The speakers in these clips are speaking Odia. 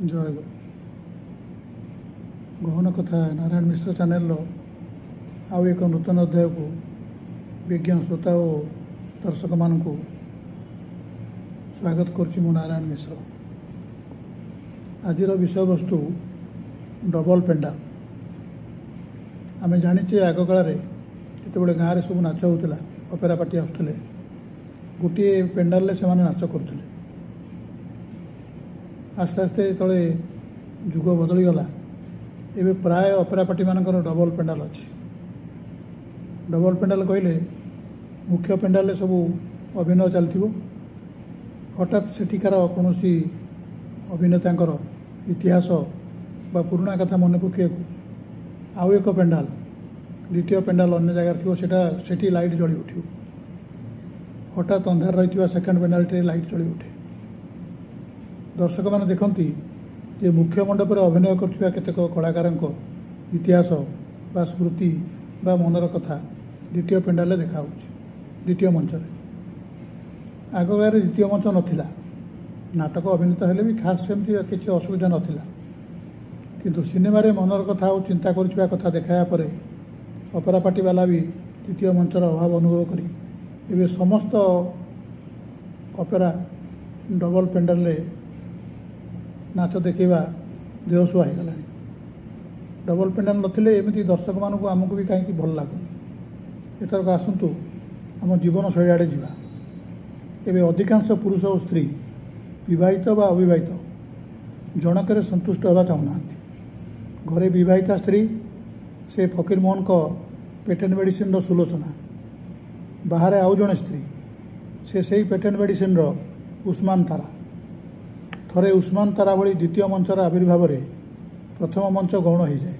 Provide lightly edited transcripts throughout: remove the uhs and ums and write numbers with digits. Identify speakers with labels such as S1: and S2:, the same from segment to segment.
S1: जय गुरु गहन कथा नारायण मिश्र चैनल आउ एक नूतन अध्याय को विज्ञ श्रोता और दर्शक मान को स्वागत करुच्ची मु नारायण मिश्र। आज विषय वस्तु डबल पेंडाल। आम जाचे आग काल जिते गाँव में सब नाच होता अपेरा पार्टी आसुले गोटे पेंडाल से नाच करुले। आस्ते आस्ते तले जुग बदलीगला एवं प्राय अपेरा पार्टी मानकर डबल पेंडाल अच्छी। डबल पेंडाल कहले मुख्य पेंडाल सब अभिनय चलती हठात सेठिकार कौन अभिनेता इतिहास बा पुराणा कथा मन पकड़ आउ एक पेंडाल द्वितीय पेंडाल अन्य जगार थी सेठी लाइट जली उठ हठात अंधार रही सेकेंड पेंडाल लाइट जली उठे। दर्शक मैंने देखती जे मुख्य मंडप अभिनय कर केतेक कलाकार इतिहास बा स्मृति बा मनर कथा द्वितीय पेंडाल देखा द्वितीय मंच आगकाल द्वितीय मंच नाला नाटक अभिनेता हेले भी खास सेमती किसी असुविधा नाला किंतु सिनेमा मनर कथा और चिंता करुवा कथा देखा पर अपेरा पार्टी वाला भी द्वितीय मंचर अभाव अनुभव करी एवं समस्त अपेरा डबल पेंडाल नाच देखा देहसुआ हो गला। डबल पेंडाल नथिले एमती दर्शक मानक आमको भी कहीं भल लगुनि। एथरक आसतु आम जीवन शैली आड़े जा एवं अधिकांश पुरुष और स्त्री विवाहित बा अविवाहित जनक संतुष्ट होगा चाहूना। घरे विवाहिता स्त्री से फकीर मोहन को पेटेंट मेडिसिन सुलोचना बाहर आउ जड़े स्त्री से पेटेंट मेडिसिन उस्मान तारा थरे उस्मान तारा भली द्वितीय मंचर आविर्भाव में प्रथम मंच गौण हो जाए।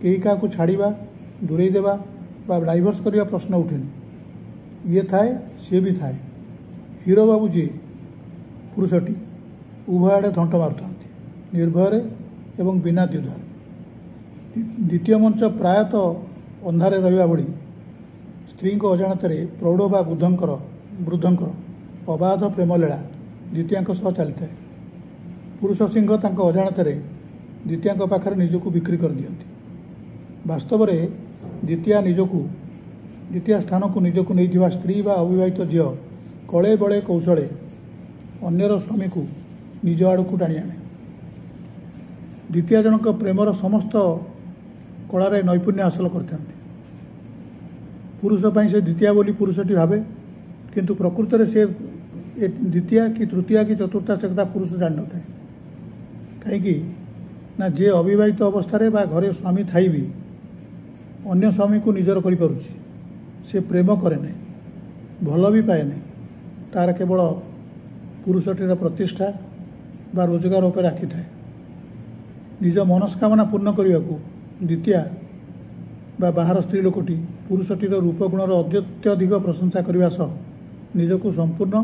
S1: कई क्या छाड़ा दूरे देवा डाइवर्स करने प्रश्न उठेनि ये थाए सी भी थाए। हीरो बाबू जी पुरुषटी उभय आड़े थंट मारुता निर्भय एवं बिना द्विधार। द्वितीय मंच प्रायतः अंधारे रहा भली स्त्री अजाणत प्रौढ़ बा वृद्धंकर अबाध प्रेमलीला द्वितीय सह चली था। पुरुष सिंह अजाणत द्वितीय पाखे निजक बिक्री कर दियंती। वास्तव में द्वितीय स्थान को निजक नहीं स्त्री बा अविवाहित झील कले बड़े कौशले अन्यर स्वामी को निज आड़ को टाणी आने। द्वितीय जनक प्रेमर समस्त कलार नैपुण्य हासिल करते पुरुष से द्वितीय बोली पुरुषटी भावे किंतु प्रकृत में से द्वितीय कि तृतीय कि चतुर्थ से कथा पुरुष जान न था कहीं ना जे अविवाहित अवस्था बा घरे स्वामी थाई भी अन्य स्वामी को निजर कर से प्रेम करे ना भल भी पाए ना तार केवल पुरुषटीर प्रतिष्ठा बा रोजगार उपर आखि थाए। निज मनस्कामना पूर्ण करने को द्वितीय बा बाहर स्त्री लोकटी पुरुषटीर रूपगुणर अत्यधिक प्रशंसा करने सह निजक संपूर्ण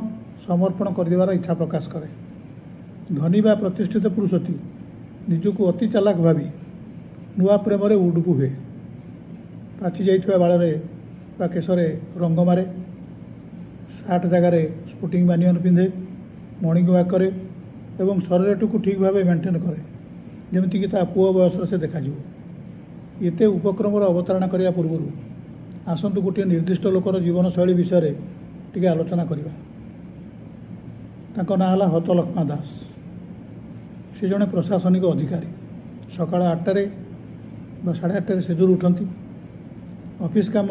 S1: समर्पण कर इच्छा प्रकाश करे। धनी बा प्रतिष्ठित पुरुषटी निजक अति चालाक भावी नुआ प्रेम उडुबु हुए। पाचि जाइथिबा बाଳରେ बा केशरे रंग मारे सार्ट जगार स्पोर्टिंग बानियन पिंधे मॉर्निंग वॉक करे एवं शरीर को ठीक भाव मेंटेन करे जमीक पुओ बयस से देखा एत उपक्रम अवतारणा करने पूर्व आसतु गोटे निर्दिष्ट लोकर जीवन शैली विषय टी आलोचना करवा। ना है हतलक्ष्मा दास। से जड़े प्रशासनिक अधिकारी सकाल 8टार बा 8:30 सेजूर उठती ऑफिस काम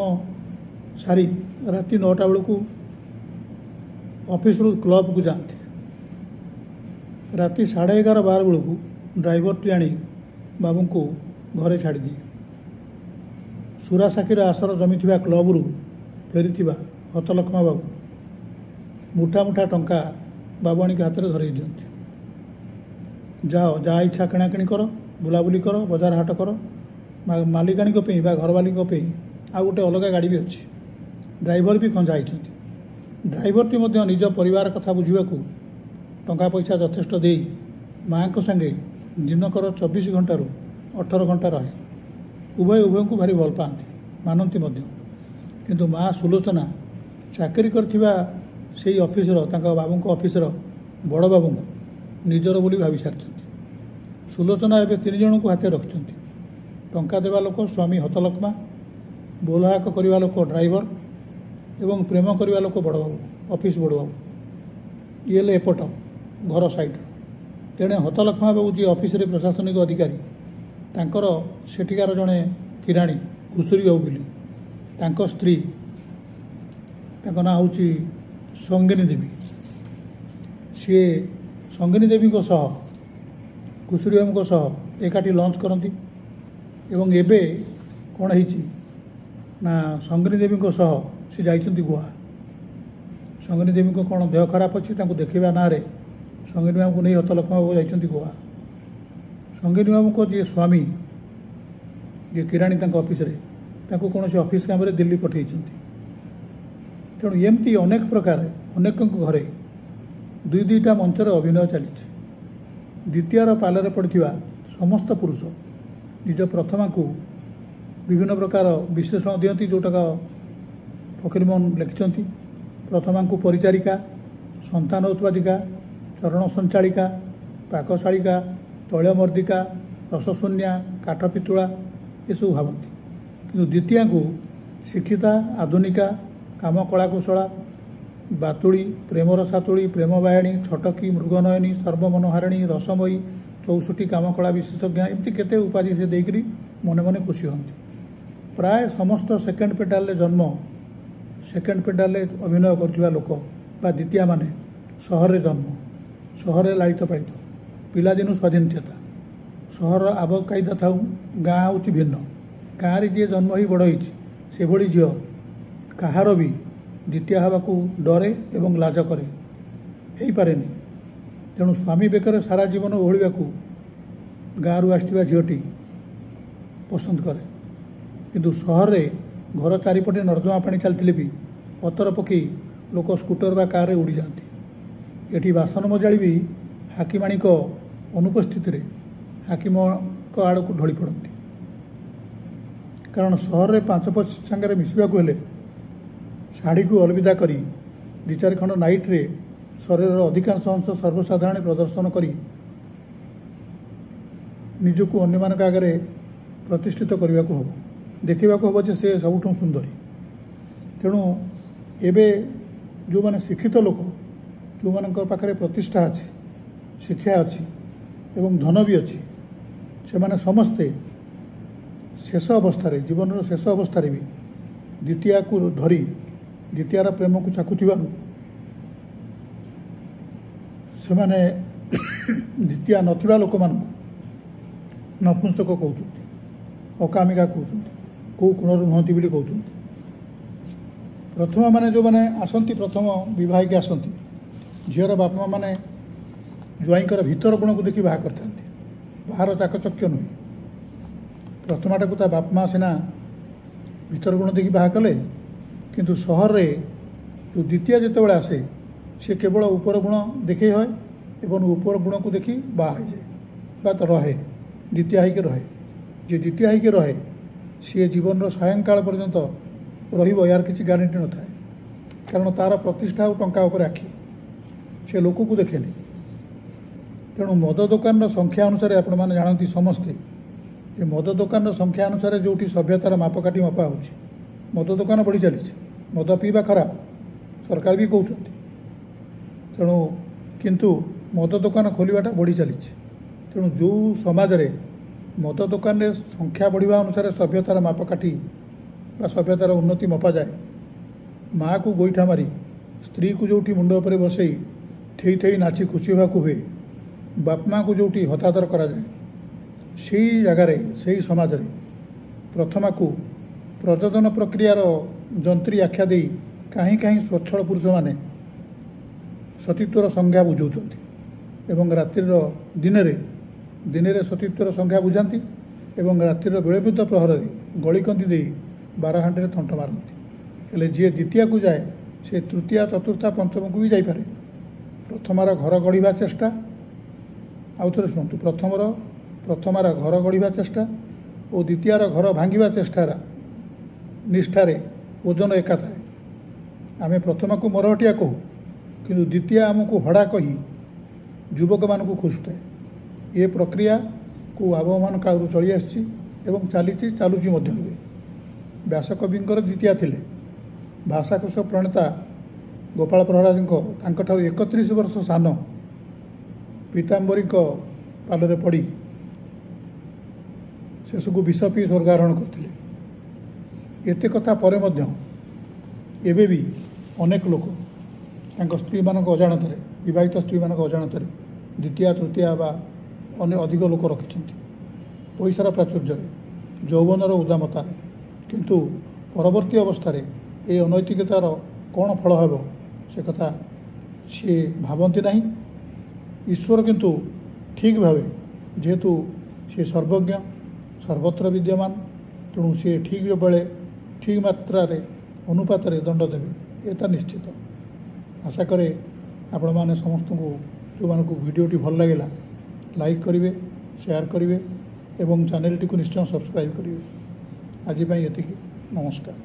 S1: सारी राति 9टा बेलू ऑफिस रु क्लब को जाती। राति 11:30-12 बेलू ड्राइवर टी आनी बाबू को घरे छाड़ी दिए। सुरासाखीर आसर जमी क्लब रु फेरी हतलक्ष्मा बाबू मुठा मुठा टंका बाबू आनिक हाथ में धरई दियंती। जाओ जहाँ इच्छा किणाकिणी कर बुलाबुली कर बजार हाट कर मालिकाणी घर मालिक आ गोटे अलग गाड़ी भी अच्छी ड्राइवर भी खंजा होती। ड्राइवर टी निज परिवार कथा बुझा टंका पैसा यथेष्ट दे माँ को संगे दिनकर 24 घंटारू 18 घंटा रहे। उभय को भारी भल पाती मानती किंतु माँ सुलोचना चाकरी करथिबा सेही ऑफिसर बाबू ऑफिसर बड़ बाबू निजर बोली भावी सारी ସୁଲୋଚନା ଏବେ 3 ଜଣଙ୍କୁ ହାତରେ ରଖିଛନ୍ତି। ଟଙ୍କା ଦେବା ଲୋକ ସ୍ୱାମୀ ହତଲକ୍ଷ୍ମା, ବୋଲହାକ କରିବା ଲୋକ ଡ୍ରାଇଭର ଏବଂ ପ୍ରେମ କରିବା ଲୋକ ବଡ଼ବାବୁ, ଅଫିସ୍ ବଡ଼ବାବୁ। ଇଏ ହେଲେ ଏପଟ ଘର ସାଇଡ଼୍ର। ତେଣେ ହତଲକ୍ଷ୍ମା ବାବୁ ଯିଏ ଅଫିସରେ ପ୍ରଶାସନିକ ଅଧିକାରୀ, ତାଙ୍କର ସେଠିକାର ଜଣେ କିରାଣୀ ଘୁଷୁରୀ ବାବୁ ବୋଲି, ତାଙ୍କ ସ୍ତ୍ରୀ, ତାଙ୍କ ନାଁ ହେଉଛି ସଙ୍ଗିନୀ ଦେବୀ। ସିଏ ସଙ୍ଗିନୀ ଦେବୀଙ୍କ ସହ ଘୁଷୁରୀ ବାବୁଙ୍କ ସହ ଏକାଠି ଲଞ୍ଚ କରନ୍ତି। ଏବଂ ଏବେ କ'ଣ ହେଇଛି ନା ସଙ୍ଗିନୀ ଦେବୀଙ୍କ ସହ ସେ ଯାଇଛନ୍ତି ଗୋଆ। ସଙ୍ଗିନୀ ଦେବୀଙ୍କ କ'ଣ ଦେହ ଖରାପ ଅଛି, ତାଙ୍କୁ ଦେଖିବା ନାଁରେ ସଙ୍ଗିନୀ ବାବୁଙ୍କୁ ନେଇ ହତଲକ୍ଷ୍ମା ବାବୁ ଯାଇଛନ୍ତି ଗୋଆ। ସଙ୍ଗିନୀ ବାବୁଙ୍କ ଯିଏ ସ୍ୱାମୀ, ଯିଏ କିରାଣୀ ତାଙ୍କ ଅଫିସରେ, ତାଙ୍କୁ କୌଣସି ଅଫିସ୍ କାମରେ ଦିଲ୍ଲୀ ପଠାଇଛନ୍ତି। ତେଣୁ ଏମିତି ଅନେକ ପ୍ରକାର ଅନେକଙ୍କ ଘରେ 2-2ଟା ମଞ୍ଚରେ ଅଭିନୟ ଚାଲିଛି। ଦ୍ୱିତୀୟର ପାଲରେ ପଡ଼ିଥିବା ସମସ୍ତ ପୁରୁଷ ନିଜ ପ୍ରଥମାକୁ ବିଭିନ୍ନ ପ୍ରକାର ବିଶ୍ଳେଷଣ ଦିଅନ୍ତି, ଯେଉଁଟାକ ଫକୀରମୋହନ ଲେଖିଛନ୍ତି। ପ୍ରଥମାଙ୍କୁ ପରିଚାରିକା, ସନ୍ତାନ ଉତ୍ପାଦିକା, ଚରଣ ସଞ୍ଚାଳିକା, ପାକଶାଳିକା, ତୈଳମର୍ଦ୍ଦିକା, ରସଶୂନ୍ୟା, କାଠ ପିତୁଳା ଏସବୁ ଭାବନ୍ତି। କିନ୍ତୁ ଦ୍ୱିତୀୟାଙ୍କୁ ଶିକ୍ଷିତା, ଆଧୁନିକା, କାମ କଳାକୁଶଳା, ବାତୁଳି, ପ୍ରେମର ସାତୁଳି, ପ୍ରେମବାହିଣୀ, ଛଟକୀ, ମୃଗନୟନୀ, ସର୍ବମନୋହାରିଣୀ, ରସମୟୀ, 64 କାମକଳା ବିଶେଷଜ୍ଞା, ଏମିତି କେତେ ଉପାଧି ସେ ଦେଇକରି ମନେ ମନେ ଖୁସି ହୁଅନ୍ତି। ପ୍ରାୟ ସମସ୍ତ ସେକେଣ୍ଡ ପେଣ୍ଡାଲରେ ଜନ୍ମ, ସେକେଣ୍ଡ ପେଣ୍ଡାଲରେ ଅଭିନୟ କରୁଥିବା ଲୋକ ବା ଦ୍ୱିତୀୟାମାନେ ସହରରେ ଜନ୍ମ, ସହରରେ ଲାଳିତ ପାଳିତ, ପିଲାଦିନୁ ସ୍ୱାଧୀନ ଚେତା। ସହରର ଆବହ କାଇଦା ଥାଉ, ଗାଁ ହେଉଛି ଭିନ୍ନ। ଗାଁରେ ଯିଏ ଜନ୍ମ ହୋଇ ବଡ଼ ହୋଇଛି, ସେଭଳି ଝିଅ କାହାର ବି ଦ୍ୱିତୀୟ ହେବାକୁ ଡରେ ଏବଂ ଲାଜ କରେ, ହେଇପାରେନି। ତେଣୁ ସ୍ୱାମୀ ବେକରେ ସାରା ଜୀବନ ଓହଳିବାକୁ ଗାଁରୁ ଆସିଥିବା ଝିଅଟି ପସନ୍ଦ କରେ। କିନ୍ତୁ ସହରରେ ଘର ଚାରିପଟେ ନର୍ଦ୍ଦମା ପାଣି ଚାଲିଥିଲେ ବି ପତର ପକାଇ ଲୋକ ସ୍କୁଟର ବା କାରରେ ଉଡ଼ିଯାଆନ୍ତି। ଏଠି ବାସନ ମଜାଳି ବି ହାକିମାଣିଙ୍କ ଅନୁପସ୍ଥିତିରେ ହାକିମଙ୍କ ଆଡ଼କୁ ଢଳି ପଡ଼ନ୍ତି। କାରଣ ସହରରେ 5 ପଛ ସାଙ୍ଗରେ ମିଶିବାକୁ ହେଲେ ଶାଢ଼ୀକୁ ଅଲବିଦା କରି 2-4 ଖଣ୍ଡ ନାଇଟ୍ରେ ଶରୀରର ଅଧିକାଂଶ ଅଂଶ ସର୍ବସାଧାରଣ ପ୍ରଦର୍ଶନ କରି ନିଜକୁ ଅନ୍ୟମାନଙ୍କ ଆଗରେ ପ୍ରତିଷ୍ଠିତ କରିବାକୁ ହେବ, ଦେଖିବାକୁ ହେବ ଯେ ସେ ସବୁଠୁ ସୁନ୍ଦରୀ। ତେଣୁ ଏବେ ଯେଉଁମାନେ ଶିକ୍ଷିତ ଲୋକ, ଯେଉଁମାନଙ୍କ ପାଖରେ ପ୍ରତିଷ୍ଠା ଅଛି, ଶିକ୍ଷା ଅଛି ଏବଂ ଧନ ବି ଅଛି, ସେମାନେ ସମସ୍ତେ ଶେଷ ଅବସ୍ଥାରେ, ଜୀବନର ଶେଷ ଅବସ୍ଥାରେ ବି ଦ୍ୱିତୀୟାକୁ ଧରି ଦ୍ୱିତୀୟାର ପ୍ରେମକୁ ଚାଖୁଥିବାରୁ ସେମାନେ ଦ୍ୱିତୀୟା ନଥିବା ଲୋକମାନଙ୍କୁ ନପୁଂସକ କହୁଛନ୍ତି, ଅକାମିକା କହୁଛନ୍ତି, କେଉଁ କୋଣରୁ ନୁହନ୍ତି ବୋଲି କହୁଛନ୍ତି। ପ୍ରଥମମାନେ ଯେଉଁମାନେ ଆସନ୍ତି, ପ୍ରଥମ ବିବାହିକି ଆସନ୍ତି, ଝିଅର ବାପା ମା' ମାନେ ଜ୍ୱାଇଁଙ୍କର ଭିତର ଗୁଣକୁ ଦେଖି ବାହା କରିଥାନ୍ତି, ବାହାର ଚାକଚକ୍ୟ ନୁହେଁ। ପ୍ରଥମାଟାକୁ ତା ବାପା ମା' ସିନା ଭିତର ଗୁଣ ଦେଖି ବାହା କଲେ, କିନ୍ତୁ ସହରରେ ଯେଉଁ ଦ୍ୱିତୀୟା ଯେତେବେଳେ ଆସେ, ସେ କେବଳ ଉପର ଗୁଣ ଦେଖେଇ ହୁଏ ଏବଂ ଉପର ଗୁଣକୁ ଦେଖି ବାହା ହୋଇଯାଏ ବା ରହେ, ଦ୍ୱିତୀୟା ହେଇକି ରହେ। ଯିଏ ଦ୍ୱିତୀୟା ହେଇକି ରହେ ସିଏ ଜୀବନର ସାୟଂକାଳ ପର୍ଯ୍ୟନ୍ତ ରହିବ, ୟାର କିଛି ଗ୍ୟାରେଣ୍ଟି ନଥାଏ। କାରଣ ତା'ର ପ୍ରତିଷ୍ଠା ଆଉ ଟଙ୍କା ଉପରେ ଆଖି, ସେ ଲୋକକୁ ଦେଖେନି। ତେଣୁ ମଦ ଦୋକାନର ସଂଖ୍ୟା ଅନୁସାରେ ଆପଣମାନେ ଜାଣନ୍ତି ସମସ୍ତେ ଯେ ମଦ ଦୋକାନର ସଂଖ୍ୟା ଅନୁସାରେ ଯେଉଁଠି ସଭ୍ୟତାର ମାପକାଠି ମପା ହେଉଛି, ମଦ ଦୋକାନ ବଢ଼ି ଚାଲିଛି। ମଦ ପିଇବା ଖରାପ, ସରକାର ବି କହୁଛନ୍ତି। ତେଣୁ କିନ୍ତୁ ମଦ ଦୋକାନ ଖୋଲିବାଟା ବଢ଼ି ଚାଲିଛି। ତେଣୁ ଯେଉଁ ସମାଜରେ ମଦ ଦୋକାନରେ ସଂଖ୍ୟା ବଢ଼ିବା ଅନୁସାରେ ସଭ୍ୟତାର ମାପକାଠି ବା ସଭ୍ୟତାର ଉନ୍ନତି ମପାଯାଏ, ମାଆକୁ ଗୋଇଠା ମାରି ସ୍ତ୍ରୀକୁ ଯେଉଁଠି ମୁଣ୍ଡ ଉପରେ ବସେଇ ଥେଇ ଥେଇ ନାଚି ଖୁସି ହେବାକୁ ହୁଏ, ବାପା ମାଆକୁ ଯେଉଁଠି ହତାଦର କରାଯାଏ, ସେହି ଜାଗାରେ, ସେହି ସମାଜରେ ପ୍ରଥମାକୁ ପ୍ରଯୋଜନ ପ୍ରକ୍ରିୟାର ଯନ୍ତ୍ରୀ ଆଖ୍ୟା ଦେଇ କାହିଁ କାହିଁ ସ୍ୱଚ୍ଛଳ ପୁରୁଷମାନେ ସତୀତ୍ୱର ସଂଜ୍ଞା ବୁଝାଉଛନ୍ତି ଏବଂ ରାତ୍ରିର ଦିନରେ ସତୀତ୍ୱର ସଂଜ୍ଞା ବୁଝାନ୍ତି ଏବଂ ରାତ୍ରିର ବିଳମ୍ବିତ ପ୍ରହରରେ ଗଳିକନ୍ଦି ଦେଇ ବାରହାଣ୍ଡିରେ ଥଣ୍ଟ ମାରନ୍ତି। ହେଲେ ଯିଏ ଦ୍ୱିତୀୟାକୁ ଯାଏ, ସେ ତୃତୀୟା, ଚତୁର୍ଥା, ପଞ୍ଚମକୁ ବି ଯାଇପାରେ। ପ୍ରଥମାର ଘର ଗଢ଼ିବା ଚେଷ୍ଟା, ଆଉ ଥରେ ଶୁଣନ୍ତୁ, ପ୍ରଥମାର ଘର ଗଢ଼ିବା ଚେଷ୍ଟା ଓ ଦ୍ୱିତୀୟାର ଘର ଭାଙ୍ଗିବା ଚେଷ୍ଟାର ନିଷ୍ଠାରେ ଓଜନ ଏକା ଥାଏ। ଆମେ ପ୍ରଥମାକୁ ମରହଟିଆ କହୁ, କିନ୍ତୁ ଦ୍ୱିତୀୟା ଆମକୁ ହଡ଼ା କହି ଯୁବକମାନଙ୍କୁ ଖୋସୁଥାଏ। ଏ ପ୍ରକ୍ରିୟା को आबहमान कालू चली आसी चलुची व्यासकविंकर द्वितीय थिले भाषाकोश प्रणेता गोपाल प्रहलाद 31 वर्ष सान पीताम्बरी पालरे पड़ी शेष को विष पी स्वर्गारोहण करते। एते कथा परे मध्य एबे भी अनेक लोक स्त्री मानक अजाणत विवाहित स्त्री मानक अजाणत द्वितीय तृतीय बा अधिक लोक रखिंट पैसार प्राचुर्य यौवनर उदामता किंतु परवर्ती अवस्था ये अनैतिकतार कौन फल हेब से कथा सी भावती नहीं। ईश्वर किंतु ठीक भावे जेहेतु सी सर्वज्ञ सर्वत्र विद्यमान तेणु सी ठीक बेले ठीक मात्रा अनुपात दंड देवे एटा निश्चित। आशा करे आपण मैंने समस्त को जो मानक वीडियोटी भल लगे लाइक करेंगे शेयर करेंगे एवं चैनल टी को निश्चय सब्सक्राइब करेंगे। आज ये नमस्कार।